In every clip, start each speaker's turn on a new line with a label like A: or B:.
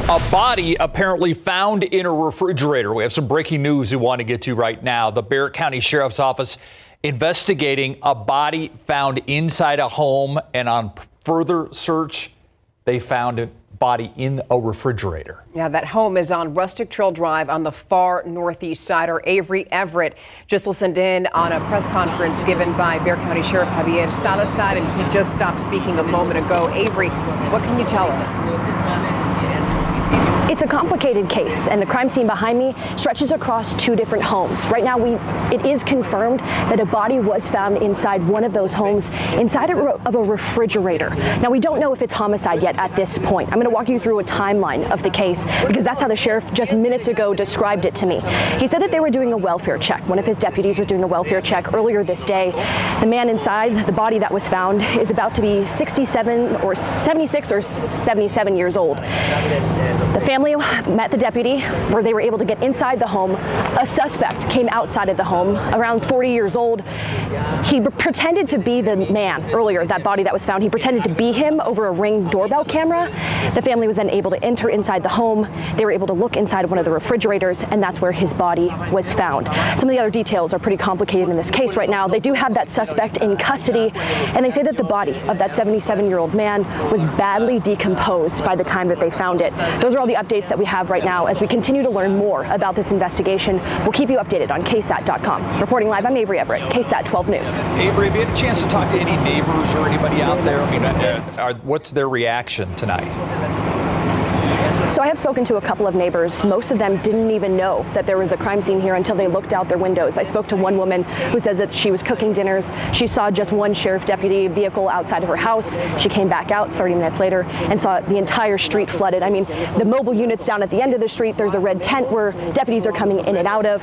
A: A body apparently found in a refrigerator. We have some breaking news we want to get to right now. The Barrett County Sheriff's Office investigating a body found inside a home, and on further search, they found a body in a refrigerator.
B: Yeah, that home is on Rustic Trail Drive on the far northeast side. Our Avery Everett just listened in on a press conference given by Barrett County Sheriff Javier Salazar, and he just stopped speaking a moment ago. Avery, what can you tell us?
C: It's a complicated case, and the crime scene behind me stretches across two different homes. Right now, it is confirmed that a body was found inside one of those homes, inside of a refrigerator. Now, we don't know if it's homicide yet at this point. I'm going to walk you through a timeline of the case, because that's how the sheriff just minutes ago described it to me. He said that they were doing a welfare check. One of his deputies was doing a welfare check earlier this day. The man inside, the body that was found, is about to be 67 or 76 or 77 years old. The family met the deputy, where they were able to get inside the home. A suspect came outside of the home, around 40 years old. He pretended to be the man earlier, that body that was found. He pretended to be him over a Ring doorbell camera. The family was then able to enter inside the home. They were able to look inside of one of the refrigerators, and that's where his body was found. Some of the other details are pretty complicated in this case right now. They do have that suspect in custody, and they say that the body of that 77-year-old man was badly decomposed by the time that they found it. Those are all the updates that we have right now. As we continue to learn more about this investigation, we'll keep you updated on KSAT.com. Reporting live, I'm Avery Everett, KSAT 12 News.
A: Avery, have you had a chance to talk to any neighbors or anybody out there? I mean, what's their reaction tonight?
C: So I have spoken to a couple of neighbors. Most of them didn't even know that there was a crime scene here until they looked out their windows. I spoke to one woman who says that she was cooking dinners. She saw just one sheriff deputy vehicle outside of her house. She came back out 30 minutes later and saw the entire street flooded. I mean, the mobile units down at the end of the street, there's a red tent where deputies are coming in and out of.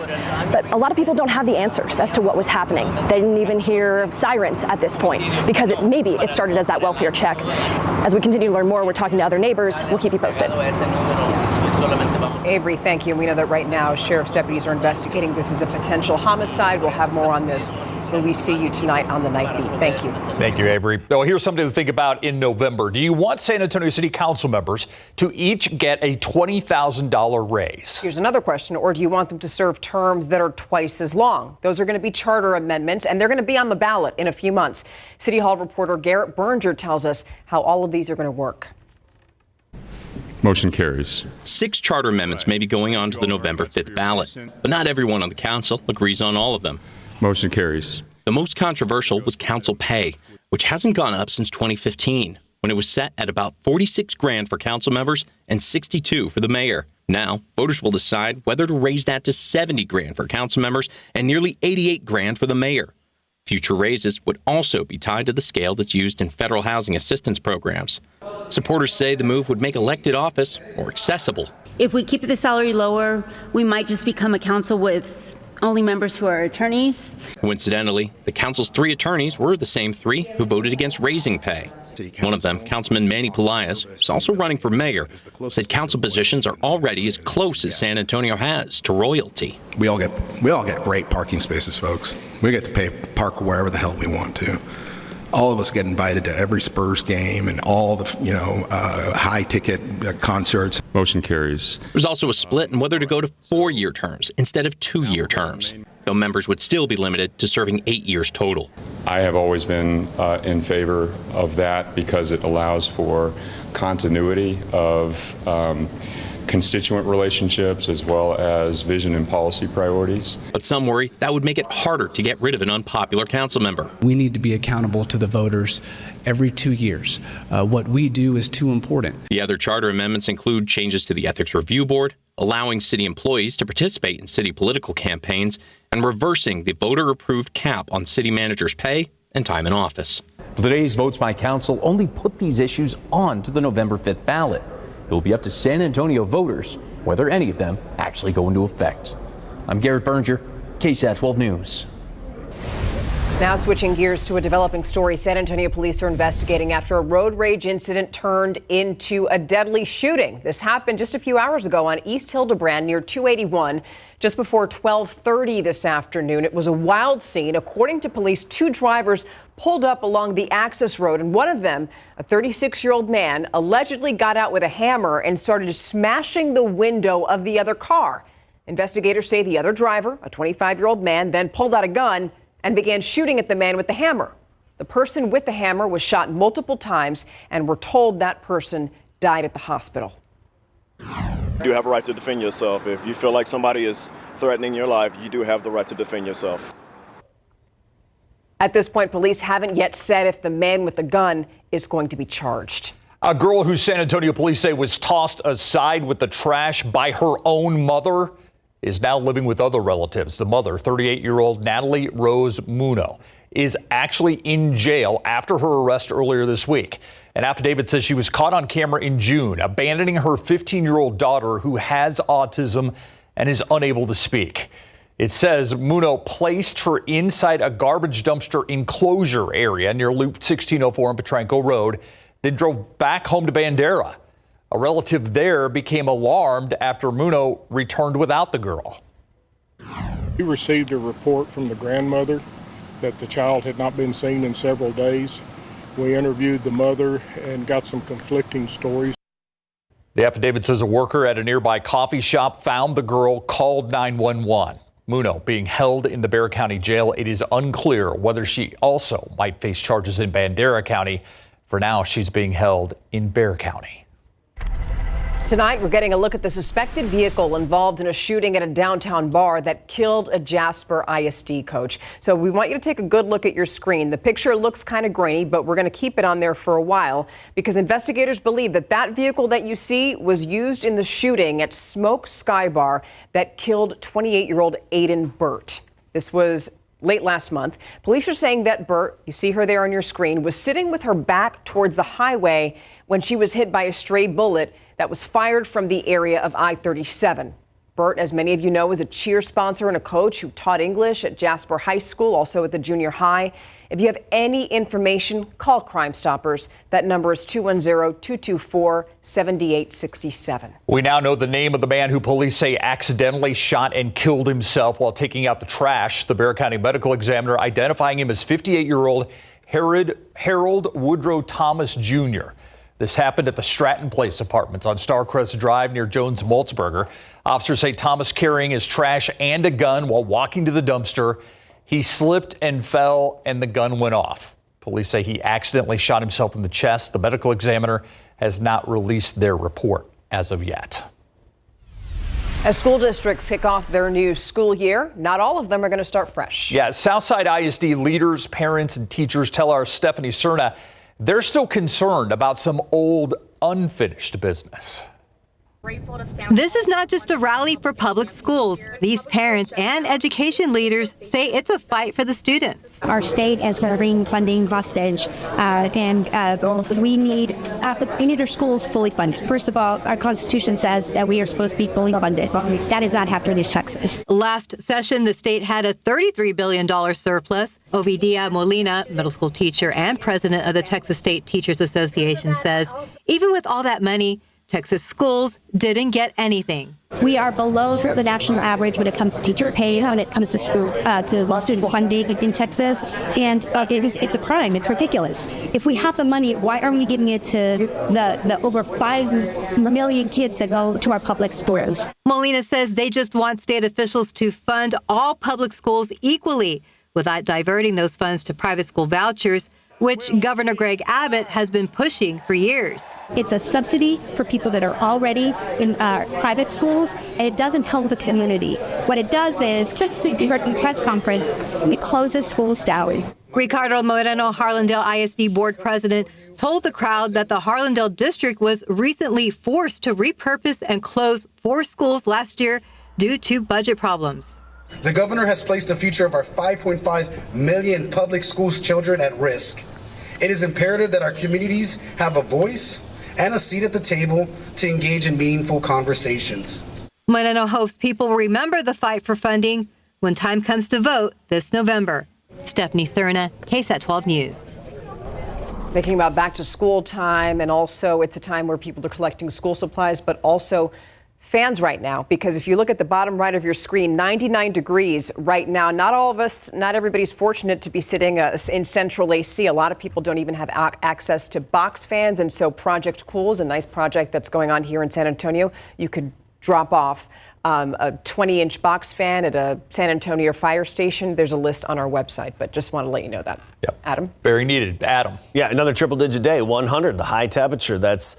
C: But a lot of people don't have the answers as to what was happening. They didn't even hear sirens at this point, because maybe it started as that welfare check. As we continue to learn more, we're talking to other neighbors. We'll keep you posted.
B: Avery, thank you. We know that right now sheriff's deputies are investigating this as a potential homicide. We'll have more on this when we see you tonight on the Night Beat. Thank you.
A: Thank you, Avery. Well, here's something to think about in November. Do you want San Antonio City Council members to each get a $20,000 raise?
B: Here's another question. Or do you want them to serve terms that are twice as long? Those are going to be charter amendments, and they're going to be on the ballot in a few months. City Hall reporter Garrett Berger tells us how all of these are going to work.
D: Motion carries.
E: 6 charter amendments may be going on to the November 5th ballot, but not everyone on the council agrees on all of them.
D: Motion carries.
E: The most controversial was council pay, which hasn't gone up since 2015, when it was set at about $46,000 for council members and $62,000 for the mayor. Now, voters will decide whether to raise that to $70,000 for council members and nearly $88,000 for the mayor. Future raises would also be tied to the scale that's used in federal housing assistance programs. Supporters say the move would make elected office more accessible.
F: If we keep the salary lower, we might just become a council with only members who are attorneys.
E: Coincidentally, the council's 3 attorneys were the same 3 who voted against raising pay. One of them, Councilman Manny Pelaez, who's also running for mayor, said council positions are already as close as San Antonio has to royalty.
G: We all get great parking spaces, folks. We get to park wherever the hell we want to. All of us get invited to every Spurs game and all the high-ticket concerts.
D: Motion carries.
E: There's also a split in whether to go to 4-year terms instead of 2-year terms, though members would still be limited to serving 8 years total.
D: I have always been in favor of that because it allows for continuity of constituent relationships as well as vision and policy priorities.
E: But some worry that would make it harder to get rid of an unpopular council member.
H: We need to be accountable to the voters every 2 years. What we do is too important.
E: The other charter amendments include changes to the Ethics Review Board, allowing city employees to participate in city political campaigns, and reversing the voter-approved cap on city managers' pay and time in office.
I: Today's votes by council only put these issues on to the November 5th ballot. It will be up to San Antonio voters whether any of them actually go into effect. I'm Garrett Berger, KSAT 12 News.
B: Now switching gears to a developing story. San Antonio police are investigating after a road rage incident turned into a deadly shooting. This happened just a few hours ago on East Hildebrand near 281. Just before 12:30 this afternoon, it was a wild scene. According to police, 2 drivers pulled up along the access road, and one of them, a 36-year-old man, allegedly got out with a hammer and started smashing the window of the other car. Investigators say the other driver, a 25-year-old man, then pulled out a gun and began shooting at the man with the hammer. The person with the hammer was shot multiple times, and we're told that person died at the hospital.
J: You do have a right to defend yourself. If you feel like somebody is threatening your life, you do have the right to defend yourself.
B: At this point, police haven't yet said if the man with the gun is going to be charged.
A: A girl who San Antonio police say was tossed aside with the trash by her own mother is now living with other relatives. The mother, 38-year-old Natalie Rose Muno, is actually in jail after her arrest earlier this week. An affidavit says she was caught on camera in June abandoning her 15-year-old daughter who has autism and is unable to speak. It says Muno placed her inside a garbage dumpster enclosure area near Loop 1604 on Petranco Road, then drove back home to Bandera. A relative there became alarmed after Muno returned without the girl.
K: We received a report from the grandmother that the child had not been seen in several days. We interviewed the mother and got some conflicting stories.
A: The affidavit says a worker at a nearby coffee shop found the girl, called 911. Muno being held in the Bexar County Jail. It is unclear whether she also might face charges in Bandera County. For now, she's being held in Bexar County.
B: Tonight, we're getting a look at the suspected vehicle involved in a shooting at a downtown bar that killed a Jasper ISD coach. So we want you to take a good look at your screen. The picture looks kind of grainy, but we're going to keep it on there for a while because investigators believe that that vehicle that you see was used in the shooting at Smoke Sky Bar that killed 28-year-old Aiden Burt. This was late last month. Police are saying that Burt, you see her there on your screen, was sitting with her back towards the highway when she was hit by a stray bullet that was fired from the area of I-37. Burt, as many of you know, is a cheer sponsor and a coach who taught English at Jasper High School, also at the junior high. If you have any information, call Crime Stoppers. That number is 210-224-7867.
A: We now know the name of the man who police say accidentally shot and killed himself while taking out the trash. The Bexar County medical examiner identifying him as 58-year-old Harold Woodrow Thomas Jr. This happened at the Stratton Place Apartments on Starcrest Drive near Jones Maltzberger. Officers say Thomas carrying his trash and a gun while walking to the dumpster. He slipped and fell and the gun went off. Police say he accidentally shot himself in the chest. The medical examiner has not released their report as of yet.
B: As school districts kick off their new school year, not all of them are going to start fresh.
A: Yeah, Southside ISD leaders, parents, and teachers tell our Stephanie Cerna they're still concerned about some old, unfinished business.
L: This is not just a rally for public schools. These parents and education leaders say it's a fight for the students.
M: Our state is holding funding hostage, and we need our schools fully funded. First of all, our Constitution says that we are supposed to be fully funded. That is not happening in Texas.
L: Last session, the state had a $33 billion surplus. Ovidia Molina, middle school teacher and president of the Texas State Teachers Association, says even with all that money, Texas schools didn't get anything.
M: We are below the national average when it comes to teacher pay, when it comes to school, to student funding in Texas, and it's a crime. It's ridiculous. If we have the money, why aren't we giving it to the over 5 million kids that go to our public schools?
L: Molina says they just want state officials to fund all public schools equally, without diverting those funds to private school vouchers, which Governor Greg Abbott has been pushing for years.
M: It's a subsidy for people that are already in private schools, and it doesn't help the community. What it does is, you heard in the press conference, it closes schools down.
L: Ricardo Moreno, Harlandale ISD board president, told the crowd that the Harlandale district was recently forced to repurpose and close 4 schools last year due to budget problems.
N: The governor has placed the future of our 5.5 million public schools children at risk. It is imperative that our communities have a voice and a seat at the table to engage in meaningful conversations.
L: Moreno hopes people will remember the fight for funding when time comes to vote this November. Stephanie Cerna, KSAT 12 News.
B: Thinking about back to school time, and also it's a time where people are collecting school supplies, but also fans right now, because if you look at the bottom right of your screen, 99 degrees right now. Not everybody's fortunate to be sitting in central AC. A lot of people don't even have access to box fans. And so Project Cool is a nice project that's going on here in San Antonio. You could drop off a 20-inch box fan at a San Antonio fire station. There's a list on our website, but just want to let you know that.
A: Yep.
B: Adam?
A: Very needed. Adam.
O: Yeah, another triple-digit day, 100, the high temperature. That's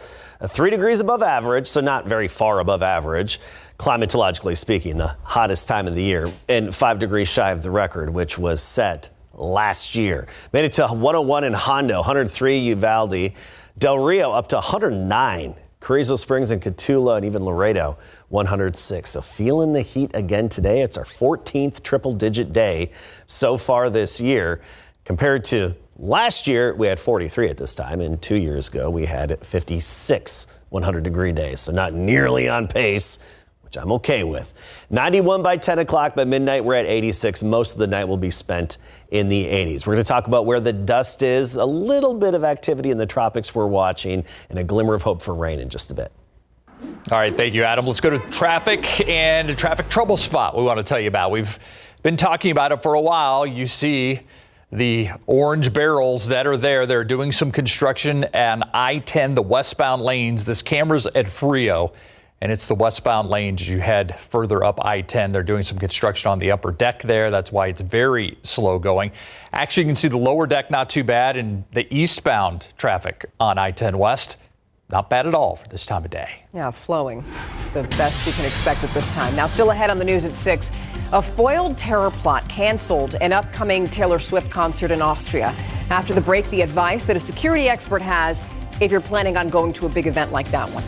O: 3 degrees above average, so not very far above average, climatologically speaking, the hottest time of the year, and 5 degrees shy of the record, which was set last year. Made it to 101 in Hondo, 103 Uvalde, Del Rio up to 109. Carrizo Springs and Cotulla and even Laredo, 106. So feeling the heat again today. It's our 14th triple-digit day so far this year. Compared to last year, we had 43 at this time, and 2 years ago, we had 56 100-degree days. So not nearly on pace, which I'm okay with. 91 by 10 o'clock. By midnight, we're at 86. Most of the night will be spent in the 80s. We're going to talk about where the dust is, a little bit of activity in the tropics we're watching, and a glimmer of hope for rain in just a bit.
A: All right, thank you, Adam. Let's go to traffic and a traffic trouble spot we want to tell you about. We've been talking about it for a while. You see the orange barrels that are there. They're doing some construction on I-10, the westbound lanes. This camera's at Frio, and it's the westbound lanes as you head further up I-10. They're doing some construction on the upper deck there. That's why it's very slow going. Actually, you can see the lower deck not too bad, and the eastbound traffic on I-10 West, not bad at all for this time of day.
B: Yeah, flowing. The best you can expect at this time. Now, still ahead on the news at 6. A foiled terror plot canceled an upcoming Taylor Swift concert in Austria. After the break, the advice that a security expert has if you're planning on going to a big event like that one.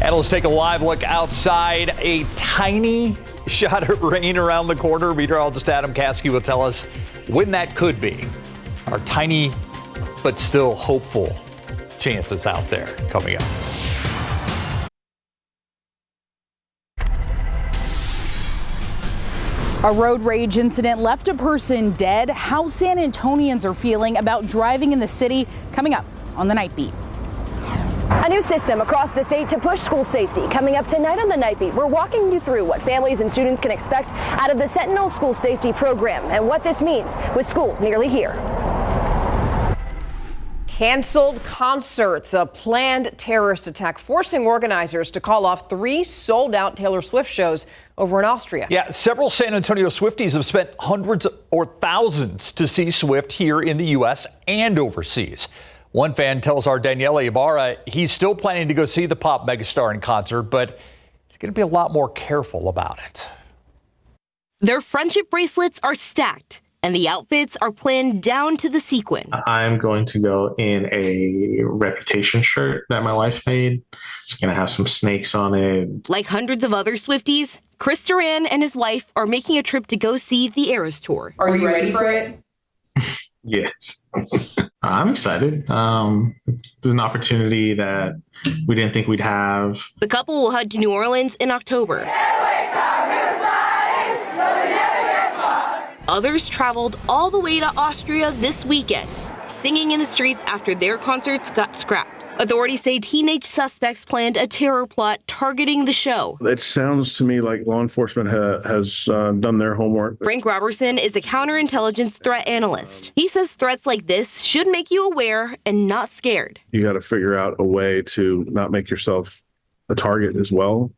A: And let's take a live look outside. A tiny shot of rain around the corner. Meteorologist Adam Caskey will tell us when that could be. Our tiny but still hopeful chances out there coming up.
P: A road rage incident left a person dead. How San Antonians are feeling about driving in the city, coming up on the Night Beat.
C: A new system across the state to push school safety. Coming up tonight on the Night Beat, we're walking you through what families and students can expect out of the Sentinel School Safety Program and what this means with school nearly here.
B: Canceled concerts, a planned terrorist attack forcing organizers to call off 3 sold-out Taylor Swift shows over in Austria.
A: Yeah, several San Antonio Swifties have spent hundreds or thousands to see Swift here in the U.S. and overseas. One fan tells our Danielle Ibarra he's still planning to go see the pop megastar in concert, but he's going to be a lot more careful about it.
Q: Their friendship bracelets are stacked, and the outfits are planned down to the sequin.
R: I'm going to go in a Reputation shirt that my wife made. It's going to have some snakes on it.
Q: Like hundreds of other Swifties, Chris Duran and his wife are making a trip to go see the Eras Tour.
B: Are you ready for it?
R: Yes. I'm excited. There's an opportunity that we didn't think we'd have.
Q: The couple will head to New Orleans in October. Others traveled all the way to Austria this weekend, singing in the streets after their concerts got scrapped. Authorities say teenage suspects planned a terror plot targeting the show.
S: It sounds to me like law enforcement has done their homework.
Q: Frank Robertson is a counterintelligence threat analyst. He says threats like this should make you aware and not scared.
S: You got to figure out a way to not make yourself a target as well.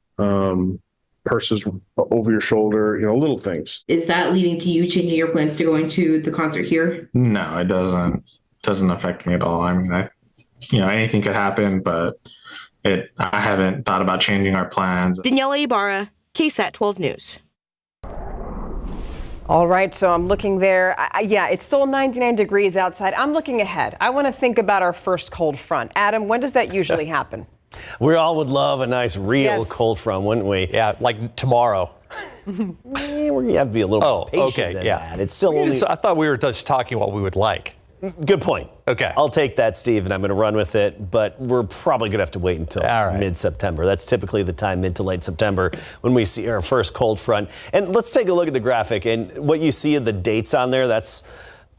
S: Purses over your shoulder, little things.
T: Is that leading to you changing your plans to going to the concert here?
R: No, it doesn't. Doesn't affect me at all. I mean, anything could happen, but I haven't thought about changing our plans.
Q: Danielle Ibarra, KSAT 12 News.
B: All right, so I'm looking there. Yeah, it's still 99 degrees outside. I'm looking ahead. I want to think about our first cold front. Adam, when does that usually happen?
O: We all would love a nice real cold front, wouldn't we?
A: Yeah, like tomorrow.
O: We're going to have to be a little more patient than that. It's still only...
A: I thought we were just talking what we would like.
O: Good point.
A: Okay.
O: I'll take that, Steve, and I'm going to run with it, but we're probably going to have to wait until mid-September. That's typically the time, mid to late September, when we see our first cold front. And let's take a look at the graphic, and what you see of the dates on there, that's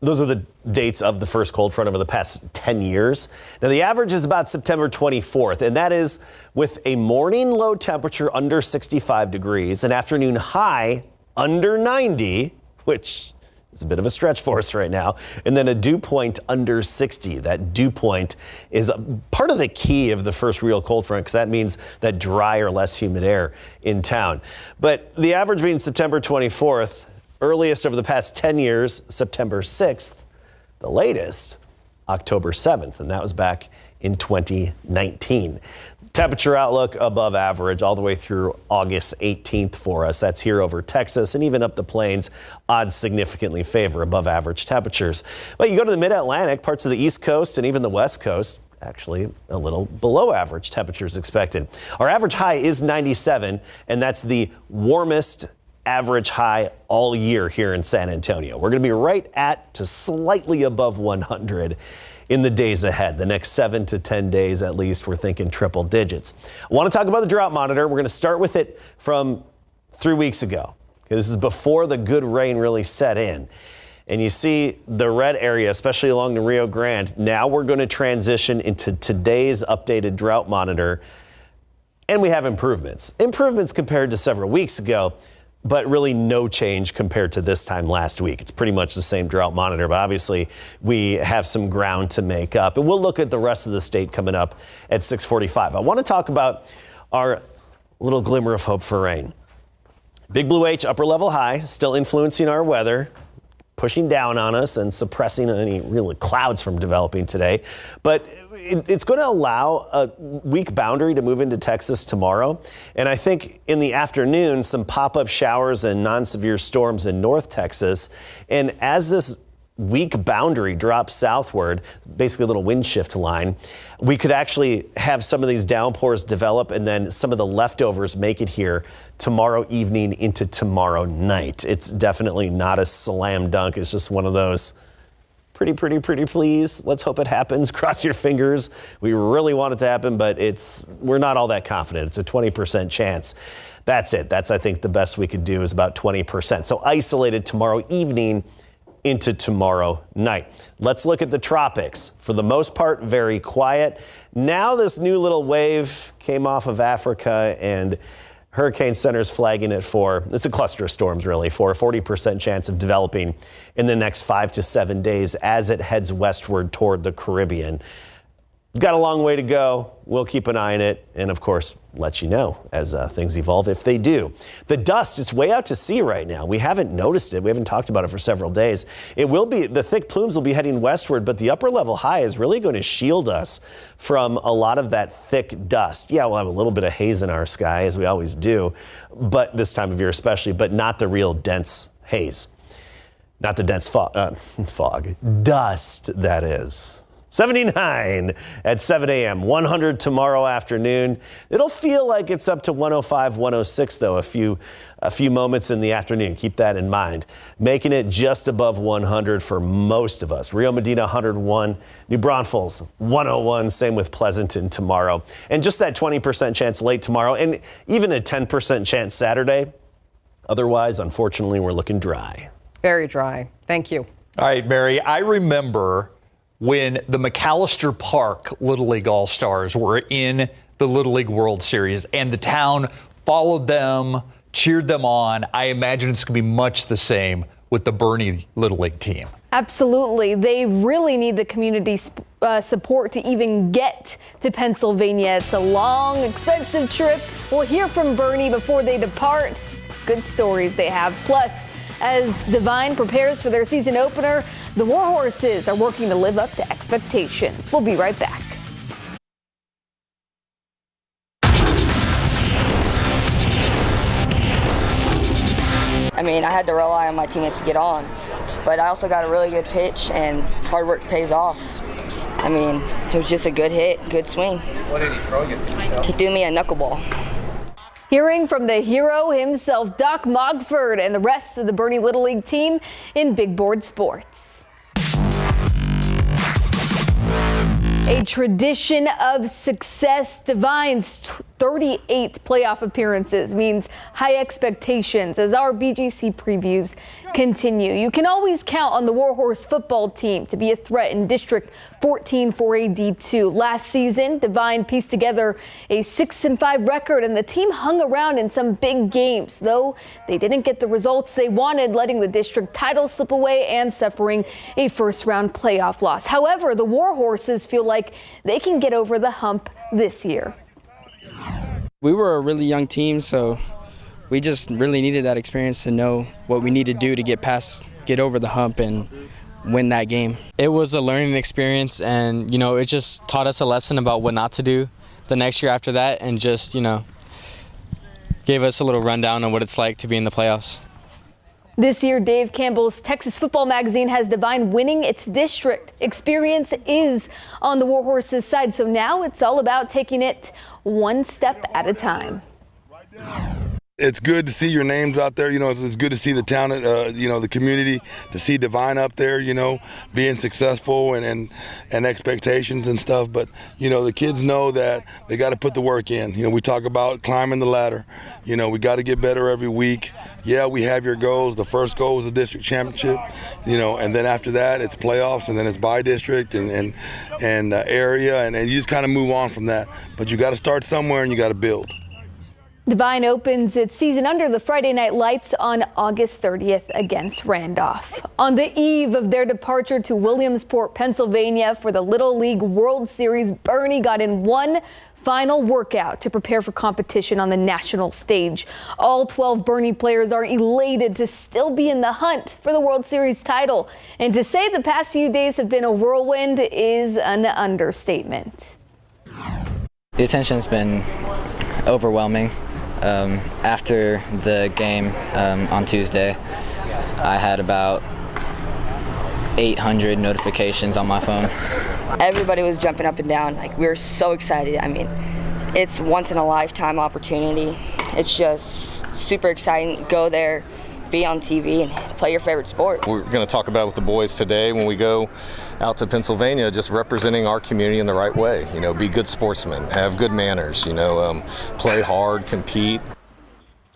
O: Those are the dates of the first cold front over the past 10 years. Now, the average is about September 24th, and that is with a morning low temperature under 65 degrees, an afternoon high under 90, which is a bit of a stretch for us right now, and then a dew point under 60. That dew point is part of the key of the first real cold front because that means that dry or less humid air in town. But the average being September 24th, earliest over the past 10 years, September 6th, the latest, October 7th, and that was back in 2019. Temperature outlook above average all the way through August 18th for us. That's here over Texas and even up the plains. Odds significantly favor above average temperatures. But you go to the mid-Atlantic, parts of the East Coast and even the West Coast, actually a little below average temperatures expected. Our average high is 97, and that's the warmest average high all year here in San Antonio. We're going to be right at to slightly above 100 in the days ahead. The next 7 to 10 days at least, we're thinking triple digits. I want to talk about the drought monitor. We're going to start with it from 3 weeks ago. This is before the good rain really set in. And you see the red area, especially along the Rio Grande. Now we're going to transition into today's updated drought monitor. And we have improvements. Improvements compared to several weeks ago, but really no change compared to this time last week. It's pretty much the same drought monitor, but obviously we have some ground to make up. And we'll look at the rest of the state coming up at 6:45. I want to talk about our little glimmer of hope for rain. Big Blue H upper level high, still influencing our weather, pushing down on us and suppressing any real clouds from developing today. But it's going to allow a weak boundary to move into Texas tomorrow. And I think in the afternoon, some pop-up showers and non-severe storms in North Texas. And as this weak boundary drops southward, basically a little wind shift line, we could actually have some of these downpours develop and then some of the leftovers make it here tomorrow evening into tomorrow night. It's definitely not a slam dunk. It's just one of those pretty please. Let's hope it happens. Cross your fingers. We really want it to happen, but we're not all that confident. It's a 20% chance. That's it. That's, I think, the best we could do is about 20%. So isolated tomorrow evening into tomorrow night. Let's look at the tropics. For the most part, very quiet. Now this new little wave came off of Africa and Hurricane Center's flagging it it's a cluster of storms really, for a 40% chance of developing in the next 5 to 7 days as it heads westward toward the Caribbean. It's got a long way to go. We'll keep an eye on it and, of course, let you know as things evolve if they do. The dust, it's way out to sea right now. We haven't noticed it. We haven't talked about it for several days. The thick plumes will be heading westward, but the upper level high is really going to shield us from a lot of that thick dust. Yeah, we'll have a little bit of haze in our sky, as we always do, but this time of year especially, but not the real dense haze. Not the dense fog. Dust, that is. 79 at 7 a.m., 100 tomorrow afternoon. It'll feel like it's up to 105, 106, though, a few moments in the afternoon. Keep that in mind. Making it just above 100 for most of us. Rio Medina, 101. New Braunfels, 101. Same with Pleasanton tomorrow. And just that 20% chance late tomorrow, and even a 10% chance Saturday. Otherwise, unfortunately, we're looking dry.
B: Very dry. Thank you.
A: All right, Mary, I remember when the McAllister Park Little League All-Stars were in the Little League World Series and the town followed them, cheered them on. I imagine it's going to be much the same with the Bernie Little League team.
U: Absolutely. They really need the community support to even get to Pennsylvania. It's a long, expensive trip. We'll hear from Bernie before they depart. Good stories they have. Plus, as Divine prepares for their season opener, the Warhorses are working to live up to expectations. We'll be right back.
V: I mean, I had to rely on my teammates to get on, but I also got a really good pitch, and hard work pays off. I mean, it was just a good hit, good swing.
W: What did he throw you?
V: He threw me a knuckleball.
U: Hearing from the hero himself, Doc Mogford, and the rest of the Bernie Little League team in Big Board Sports. A tradition of success. Divine's 38 playoff appearances means high expectations as our BGC previews continue. You can always count on the Warhorse football team to be a threat in District 14 4A D2. Last season, Divine pieced together a 6-5 record, and the team hung around in some big games, though they didn't get the results they wanted, letting the district title slip away and suffering a first-round playoff loss. However, the Warhorses feel like they can get over the hump this year.
F: We were a really young team, so we just really needed that experience to know what we need to do to get over the hump and win that game.
G: It was a learning experience, and it just taught us a lesson about what not to do the next year after that, and just gave us a little rundown on what it's like to be in the playoffs.
U: This year, Dave Campbell's Texas Football Magazine has Divine winning its district. Experience is on the Warhorses' side, so now it's all about taking it one step at a time.
W: It's good to see your names out there. It's good to see the talent, the community, to see Divine up there, being successful and expectations and stuff. But, the kids know that they got to put the work in. We talk about climbing the ladder. We got to get better every week. Yeah, we have your goals. The first goal was the district championship, and then after that it's playoffs, and then it's by district and area, and you just kind of move on from that. But you got to start somewhere and you got to build.
U: Divine opens its season under the Friday night lights on August 30th against Randolph. On the eve of their departure to Williamsport, Pennsylvania for the Little League World Series, Bernie got in one final workout to prepare for competition on the national stage. All 12 Bernie players are elated to still be in the hunt for the World Series title. And to say the past few days have been a whirlwind is an understatement.
X: The attention's been overwhelming. After the game on Tuesday, I had about 800 notifications on my phone.
V: Everybody was jumping up and down. We were so excited. It's once in a lifetime opportunity. It's just super exciting. Go there, be on TV, and play your favorite sport.
Y: We're going to talk about it with the boys today when we go out to Pennsylvania, just representing our community in the right way. Be good sportsmen, have good manners, play hard, compete.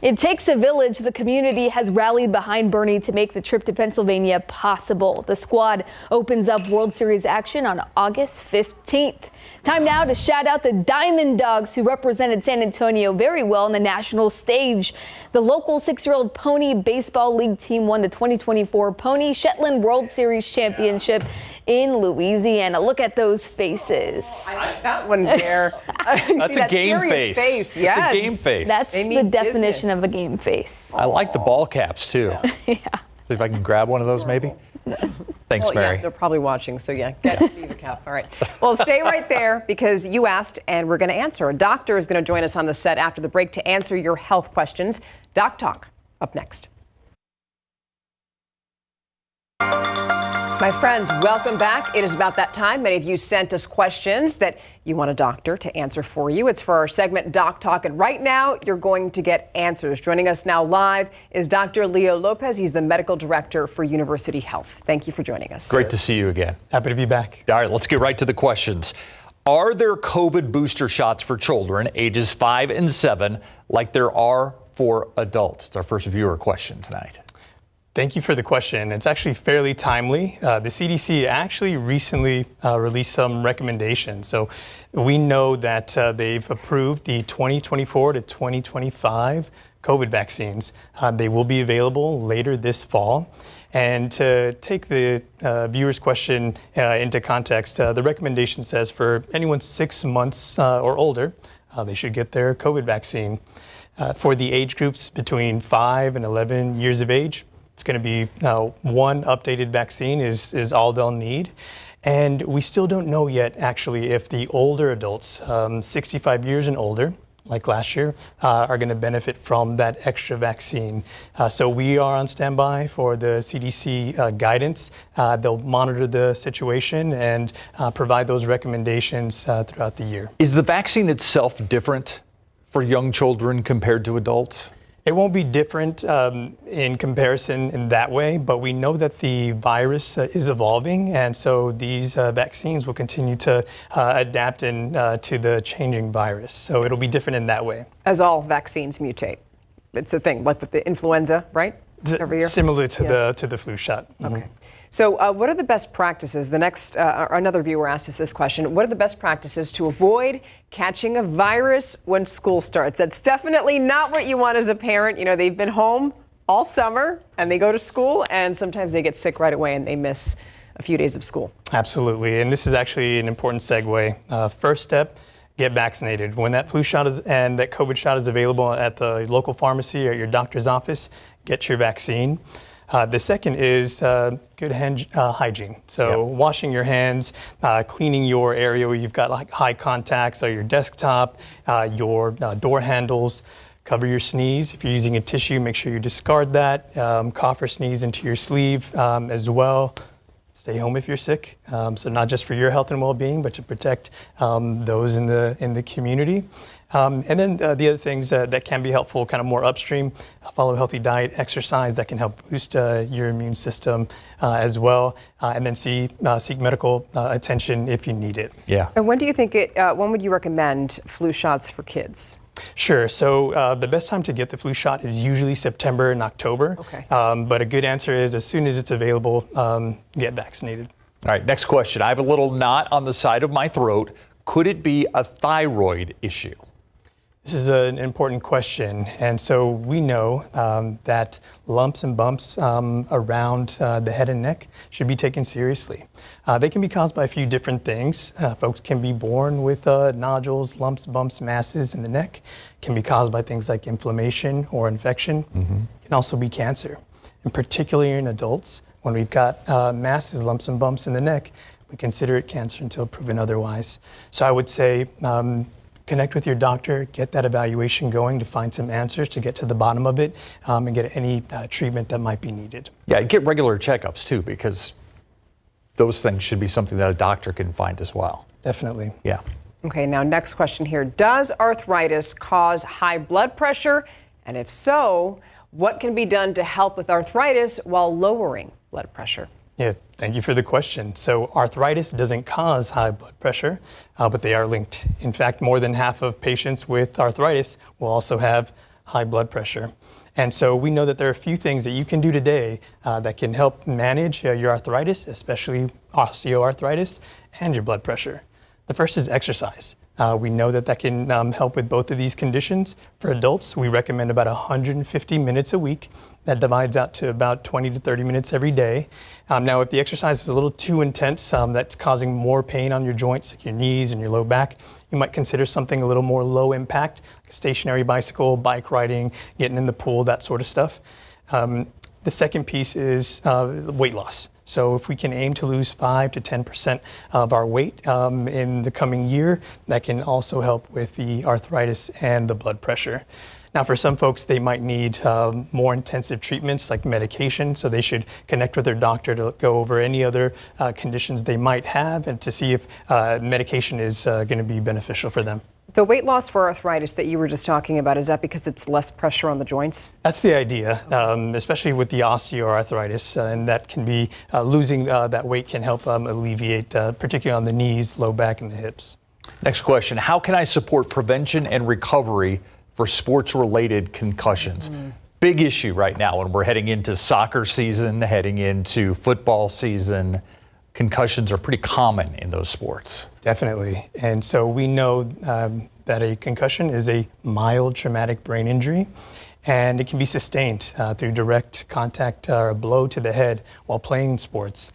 U: It takes a village. The community has rallied behind Bernie to make the trip to Pennsylvania possible. The squad opens up World Series action on August 15th. Time now to shout out the Diamond Dogs, who represented San Antonio very well on the national stage. The local 6-year-old Pony Baseball League team won the 2024 Pony Shetland World Series Championship in Louisiana. Look at those faces.
B: That one there.
A: That's a game face.
B: Yes.
A: That's a game face.
U: That's the definition of a game face.
A: I like the ball caps too.
U: Yeah.
A: See if I can grab one of those maybe. Thanks, Mary.
B: Yeah, they're probably watching, so get to see the cap. All right. Well, stay right there because you asked and we're going to answer. A doctor is going to join us on the set after the break to answer your health questions. Doc Talk up next. My friends, welcome back. It is about that time. Many of you sent us questions that you want a doctor to answer for you. It's for our segment Doc Talk, and right now you're going to get answers. Joining us now live is Dr. Leo Lopez. He's the medical director for University Health. Thank you for joining us.
A: Great to see you again.
Z: Happy to be back.
A: All right, let's get right to the questions. Are there COVID booster shots for children ages 5 and 7 like there are for adults? It's our first viewer question tonight.
Z: Thank you for the question. It's actually fairly timely. The CDC actually recently released some recommendations. So we know that they've approved the 2024 to 2025 COVID vaccines. They will be available later this fall. And to take the viewer's question into context, the recommendation says for anyone 6 months or older, they should get their COVID vaccine. For the age groups between 5 and 11 years of age, it's going to be one updated vaccine is all they'll need. And we still don't know yet, actually, if the older adults, 65 years and older, like last year, are going to benefit from that extra vaccine. So we are on standby for the CDC guidance. They'll monitor the situation and provide those recommendations throughout the year.
A: Is the vaccine itself different for young children compared to adults?
Z: It won't be different in comparison in that way, but we know that the virus is evolving, and so these vaccines will continue to adapt to the changing virus. So it'll be different in that way.
B: As all vaccines mutate. It's a thing, like with the influenza, right? Every year?
Z: Similar to the flu shot.
B: Okay. So what are the best practices? Another viewer asked us this question. What are the best practices to avoid catching a virus when school starts? That's definitely not what you want as a parent. You know, they've been home all summer and they go to school and sometimes they get sick right away and they miss a few days of school.
Z: Absolutely. And this is actually an important segue. First step, get vaccinated. When that flu shot and that COVID shot is available at the local pharmacy or your doctor's office, get your vaccine. The second is good hand hygiene. So washing your hands, cleaning your area where you've got like high contact, so your desktop, your door handles. Cover your sneeze. If you're using a tissue, make sure you discard that. Cough or sneeze into your sleeve as well. Stay home if you're sick. So not just for your health and well-being, but to protect those in the community. And then the other things that can be helpful, kind of more upstream, follow a healthy diet, exercise that can help boost your immune system as well, and then seek medical attention if you need it.
B: Yeah. And when do you think when would you recommend flu shots for kids?
Z: Sure. So the best time to get the flu shot is usually September and October.
B: Okay.
Z: But a good answer is as soon as it's available, get vaccinated.
A: All right, next question. I have a little knot on the side of my throat. Could it be a thyroid issue?
Z: This is an important question, and so we know that lumps and bumps around the head and neck should be taken seriously. They can be caused by a few different things. Folks can be born with nodules, lumps, bumps, masses in the neck. Can be caused by things like inflammation or infection. Can also be cancer, and particularly in adults. When we've got masses, lumps and bumps in the neck, we consider it cancer until proven otherwise. So I would say connect with your doctor, get that evaluation going to find some answers to get to the bottom of it and get any treatment that might be needed.
A: Yeah, get regular checkups too, because those things should be something that a doctor can find as well.
Z: Definitely.
A: Yeah.
B: Okay, now next question here. Does arthritis cause high blood pressure? And if so, what can be done to help with arthritis while lowering blood pressure?
Z: Yeah, thank you for the question. So arthritis doesn't cause high blood pressure, but they are linked. In fact, more than half of patients with arthritis will also have high blood pressure. And so we know that there are a few things that you can do today that can help manage your arthritis, especially osteoarthritis, and your blood pressure. The first is exercise. We know that can help with both of these conditions. For adults, we recommend about 150 minutes a week. That divides out to about 20 to 30 minutes every day. Now, if the exercise is a little too intense, that's causing more pain on your joints, like your knees and your low back, you might consider something a little more low impact, like a stationary bicycle, bike riding, getting in the pool, that sort of stuff. The second piece is weight loss. So if we can aim to lose 5 to 10% of our weight in the coming year, that can also help with the arthritis and the blood pressure. Now, for some folks, they might need more intensive treatments like medication, so they should connect with their doctor to go over any other conditions they might have and to see if medication is going to be beneficial for them.
B: The weight loss for arthritis that you were just talking about, is that because it's less pressure on the joints?
Z: That's the idea, especially with the osteoarthritis, and that can be losing that weight can help alleviate, particularly on the knees, low back, and the hips.
A: Next question. How can I support prevention and recovery for sports-related concussions? Big issue right now when we're heading into soccer season, heading into football season. Concussions are pretty common in those sports.
Z: Definitely. And so we know that a concussion is a mild traumatic brain injury, and it can be sustained through direct contact or a blow to the head while playing sports.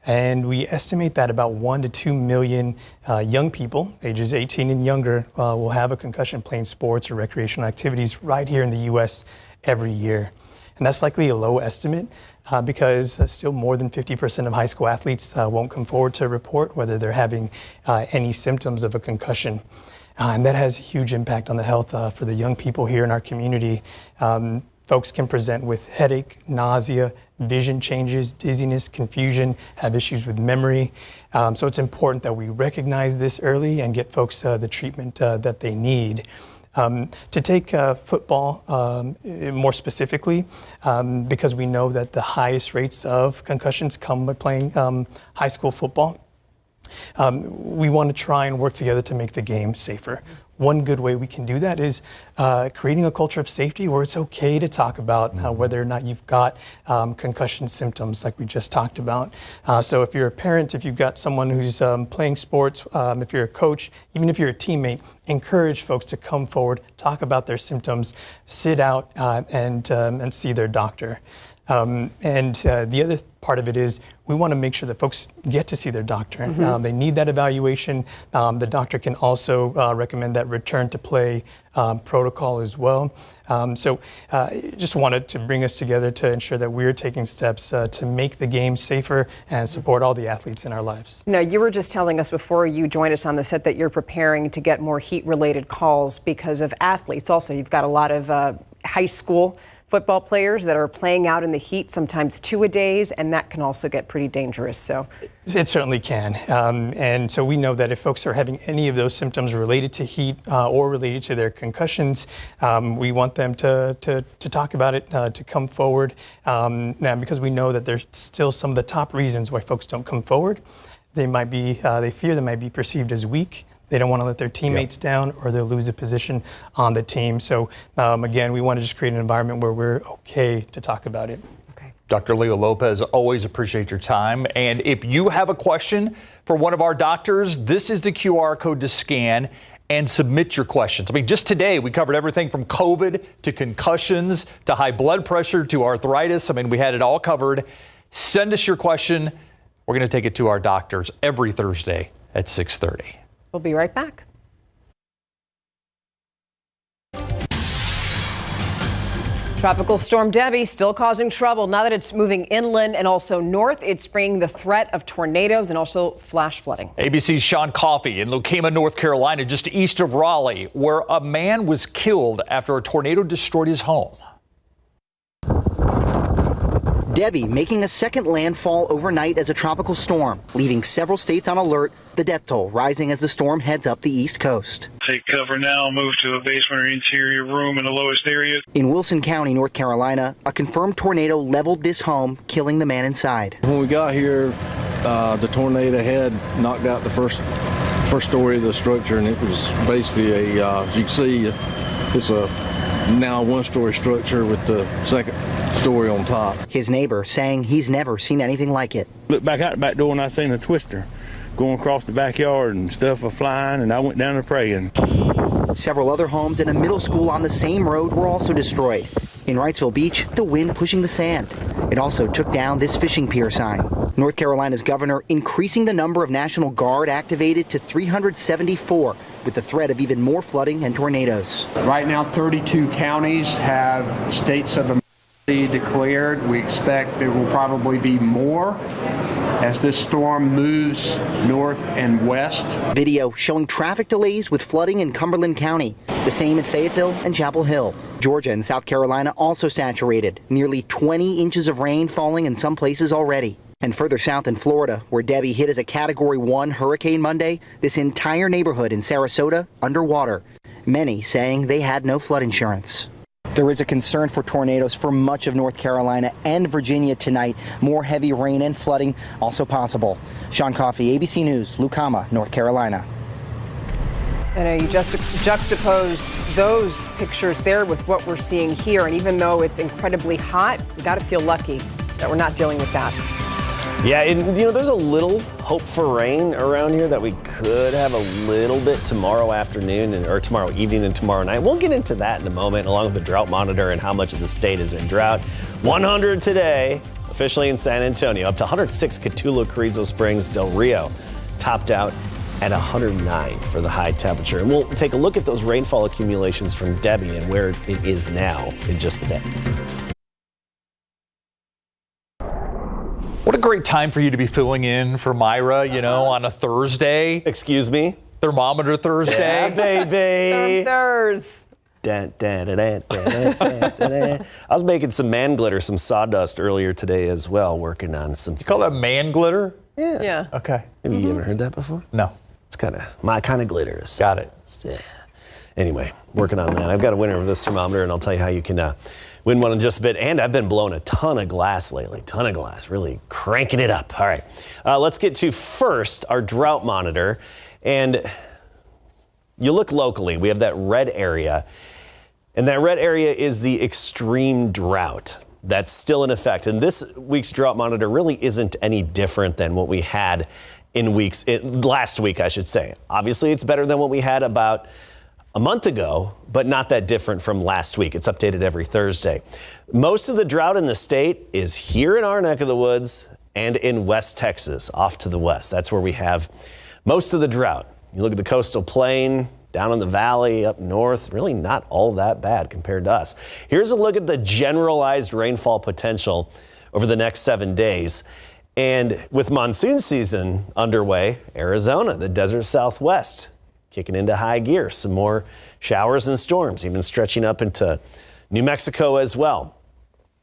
Z: And we estimate that about 1 to 2 million young people, ages 18 and younger, will have a concussion playing sports or recreational activities right here in the U.S. every year. And that's likely a low estimate because still more than 50% of high school athletes won't come forward to report whether they're having any symptoms of a concussion. And that has a huge impact on the health for the young people here in our community. Folks can present with headache, nausea, vision changes, dizziness, confusion, have issues with memory. So it's important that we recognize this early and get folks the treatment that they need. To take football more specifically, because we know that the highest rates of concussions come by playing high school football. We want to try and work together to make the game safer. One good way we can do that is creating a culture of safety where it's okay to talk about whether or not you've got concussion symptoms like we just talked about. So if you're a parent, if you've got someone who's playing sports, if you're a coach, even if you're a teammate, encourage folks to come forward, talk about their symptoms, sit out and see their doctor. The other part of it is we want to make sure that folks get to see their doctor. They need that evaluation. The doctor can also recommend that return to play protocol as well. Just wanted to bring us together to ensure that we're taking steps to make the game safer and support all the athletes in our lives.
B: Now, you were just telling us before you joined us on the set that you're preparing to get more heat-related calls because of athletes. Also, you've got a lot of high school football players that are playing out in the heat, sometimes 2-a-days, and that can also get pretty dangerous. So
Z: it certainly can. And so we know that if folks are having any of those symptoms related to heat or related to their concussions, we want them to talk about it, to come forward, now because we know that there's still some of the top reasons why folks don't come forward. They might be, they fear they might be perceived as weak. They don't want to let their teammates down, or they'll lose a position on the team. So again, we want to just create an environment where we're okay to talk about it.
B: Okay.
A: Dr. Leo Lopez, always appreciate your time. And if you have a question for one of our doctors, this is the QR code to scan and submit your questions. I mean, just today we covered everything from COVID to concussions to high blood pressure to arthritis. I mean, we had it all covered. Send us your question. We're going to take it to our doctors every Thursday at 6:30.
B: We'll be right back. Tropical storm Debbie still causing trouble. Now that it's moving inland and also north, it's bringing the threat of tornadoes and also flash flooding.
A: ABC's Sean Coffey in Lucama, North Carolina, just east of Raleigh, where a man was killed after a tornado destroyed his home.
D: Debbie making a second landfall overnight as a tropical storm, leaving several states on alert, the death toll rising as the storm heads up the East Coast.
E: Take cover now, move to a basement or interior room in the lowest area.
D: In Wilson County, North Carolina, a confirmed tornado leveled this home, killing the man inside.
H: When we got here, the tornado had knocked out the first story of the structure, and it was basically as you can see, it's a now one-story structure with the second story on top.
D: His neighbor saying he's never seen anything like it.
I: Looked back out the back door and I seen a twister going across the backyard and stuff was flying, and I went down there praying.
D: Several other homes and a middle school on the same road were also destroyed. In Wrightsville Beach, the wind pushing the sand. It also took down this fishing pier sign. North Carolina's governor increasing the number of National Guard activated to 374 with the threat of even more flooding and tornadoes.
J: Right now, 32 counties have states of emergency declared. We expect there will probably be more as this storm moves north and west.
D: Video showing traffic delays with flooding in Cumberland County. The same in Fayetteville and Chapel Hill. Georgia and South Carolina also saturated. Nearly 20 inches of rain falling in some places already. And further south in Florida, where Debbie hit as a Category 1 hurricane Monday, this entire neighborhood in Sarasota underwater. Many saying they had no flood insurance. There is a concern for tornadoes for much of North Carolina and Virginia tonight. More heavy rain and flooding also possible. Sean Coffey, ABC News, Lucama, North Carolina.
B: I know you just juxtapose those pictures there with what we're seeing here. And even though it's incredibly hot, we got to feel lucky that we're not dealing with that.
O: Yeah, and there's a little hope for rain around here that we could have a little bit tomorrow afternoon or tomorrow evening and tomorrow night. We'll get into that in a moment, along with the Drought Monitor and how much of the state is in drought. 100 today, officially in San Antonio, up to 106 Cotulla, Carrizo Springs, Del Rio, topped out at 109 for the high temperature. And we'll take a look at those rainfall accumulations from Debbie and where it is now in just a bit.
A: What a great time for you to be filling in for Myra, on a Thursday.
O: Excuse me?
A: Thermometer Thursday.
O: Yeah, baby.
B: Thursdays.
O: I was making some man glitter, some sawdust earlier today as well, working on some.
A: You call that man glitter?
O: Yeah.
A: Okay.
O: Have you ever heard that before?
A: No.
O: It's kind of my kind of glitter.
A: Got it.
O: Yeah. Anyway, working on that. I've got a winner of this thermometer, and I'll tell you how you can win one in just a bit. And I've been blowing a ton of glass lately, really cranking it up. All right, let's get to first our drought monitor. And you look locally, we have that red area, and that red area is the extreme drought that's still in effect. And this week's drought monitor really isn't any different than what we had last week, I should say. Obviously, it's better than what we had about a month ago, but not that different from last week. It's updated every Thursday. Most of the drought in the state is here in our neck of the woods and in West Texas, off to the west. That's where we have most of the drought. You look at the coastal plain, down in the valley, up north, really not all that bad compared to us. Here's a look at the generalized rainfall potential over the next 7 days. And with monsoon season underway, Arizona, the desert Southwest, kicking into high gear. Some more showers and storms, even stretching up into New Mexico as well.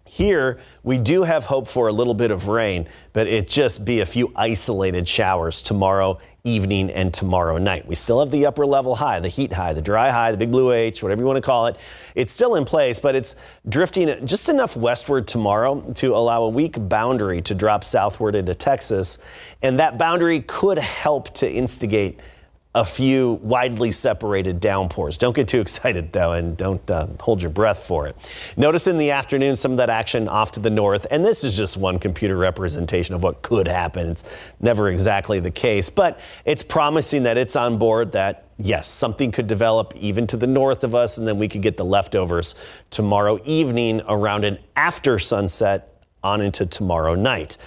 O: Here, we do have hope for a little bit of rain, but it just be a few isolated showers tomorrow evening and tomorrow night. We still have the upper level high, the heat high, the dry high, the big blue H, whatever you want to call it. It's still in place, but it's drifting just enough westward tomorrow to allow a weak boundary to drop southward into Texas. And that boundary could help to instigate a few widely separated downpours. Don't get too excited, though, and don't hold your breath for it. Notice in the afternoon some of that action off to the north, and this is just one computer representation of what could happen. It's never exactly the case, but it's promising that it's on board, that, yes, something could develop even to the north of us, and then we could get the leftovers tomorrow evening around and after sunset on into tomorrow night.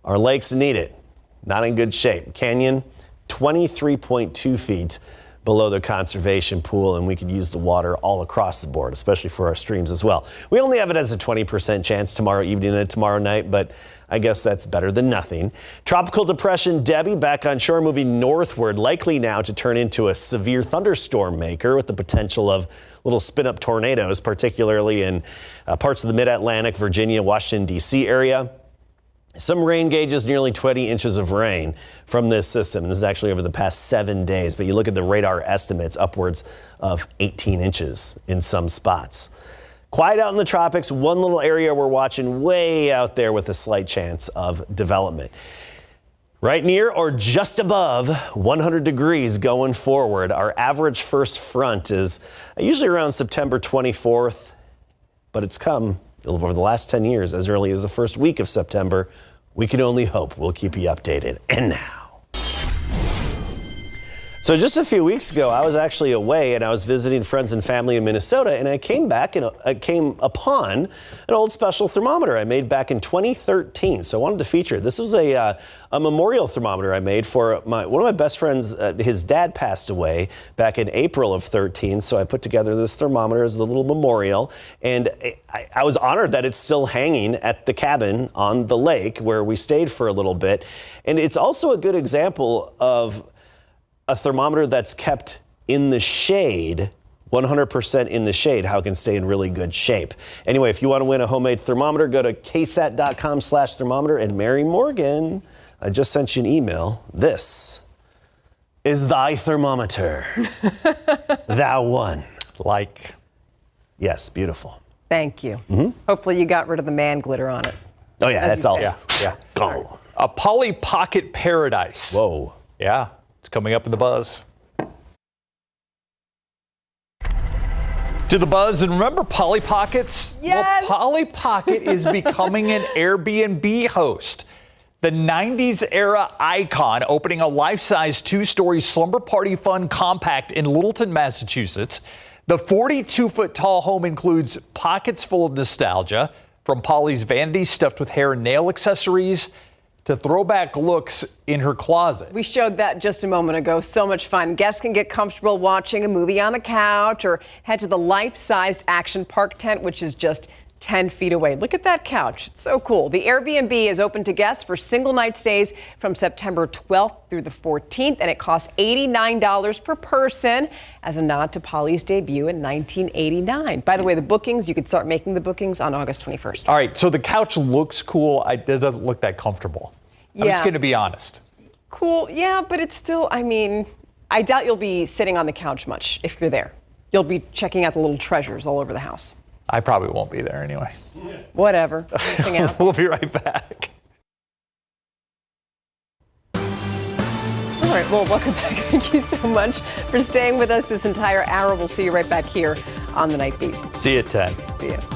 O: Our lakes need it. Not in good shape. Canyon, 23.2 feet below the conservation pool, and we could use the water all across the board, especially for our streams as well. We only have it as a 20% chance tomorrow evening and tomorrow night, but I guess that's better than nothing. Tropical depression Debbie back on shore, moving northward, likely now to turn into a severe thunderstorm maker with the potential of little spin-up tornadoes, particularly in parts of the mid-Atlantic, Virginia, Washington, D.C. area. Some rain gauges, nearly 20 inches of rain from this system. And this is actually over the past 7 days. But you look at the radar estimates, upwards of 18 inches in some spots. Quiet out in the tropics. One little area we're watching way out there with a slight chance of development. Right near or just above 100 degrees going forward. Our average first front is usually around September 24th. But it's come over the last 10 years, as early as the first week of September. We can only hope. We'll keep you updated. And now. So just a few weeks ago, I was actually away and I was visiting friends and family in Minnesota, and I came back and I came upon an old special thermometer I made back in 2013. So I wanted to feature it. This was a memorial thermometer I made for one of my best friends. His dad passed away back in April of 13. So I put together this thermometer as a little memorial, and I was honored that it's still hanging at the cabin on the lake where we stayed for a little bit. And it's also a good example of a thermometer that's kept in the shade, 100% in the shade, how it can stay in really good shape. Anyway, if you want to win a homemade thermometer, go to ksat.com/thermometer. And Mary Morgan, I just sent you an email. This is thy thermometer. Thou won.
A: Like.
O: Yes, beautiful.
B: Thank you. Hopefully you got rid of the man glitter on it.
O: Oh, yeah, that's all.
A: Yeah.
O: Gone.
A: A Polly Pocket paradise.
O: Whoa.
A: Yeah. It's coming up in the Buzz. To the Buzz, and remember Polly Pockets?
U: Yes.
A: Well, Polly Pocket is becoming an Airbnb host. The 90s era icon opening a life-size 2-story slumber party fun compact in Littleton, Massachusetts. The 42-foot tall home includes pockets full of nostalgia, from Polly's vanity stuffed with hair and nail accessories to throwback looks in her closet.
B: We showed that just a moment ago. So much fun. Guests can get comfortable watching a movie on the couch or head to the life-sized action park tent, which is just 10 feet away. Look at that couch. It's so cool. The Airbnb is open to guests for single night stays from September 12th through the 14th, and it costs $89 per person as a nod to Polly's debut in 1989. By the way, the bookings, you could start making the bookings on August 21st.
A: All right, so the couch looks cool. It doesn't look that comfortable. I'm just going to be honest.
B: Cool, yeah, but it's still, I mean, I doubt you'll be sitting on the couch much if you're there. you'll be checking out the little treasures all over the house.
A: I probably won't be there anyway.
B: Whatever. Missing out.
A: We'll be right back.
B: All right, well, welcome back. Thank you so much for staying with us this entire hour. We'll see you right back here on the Night Beat.
A: See you at 10.
B: See you.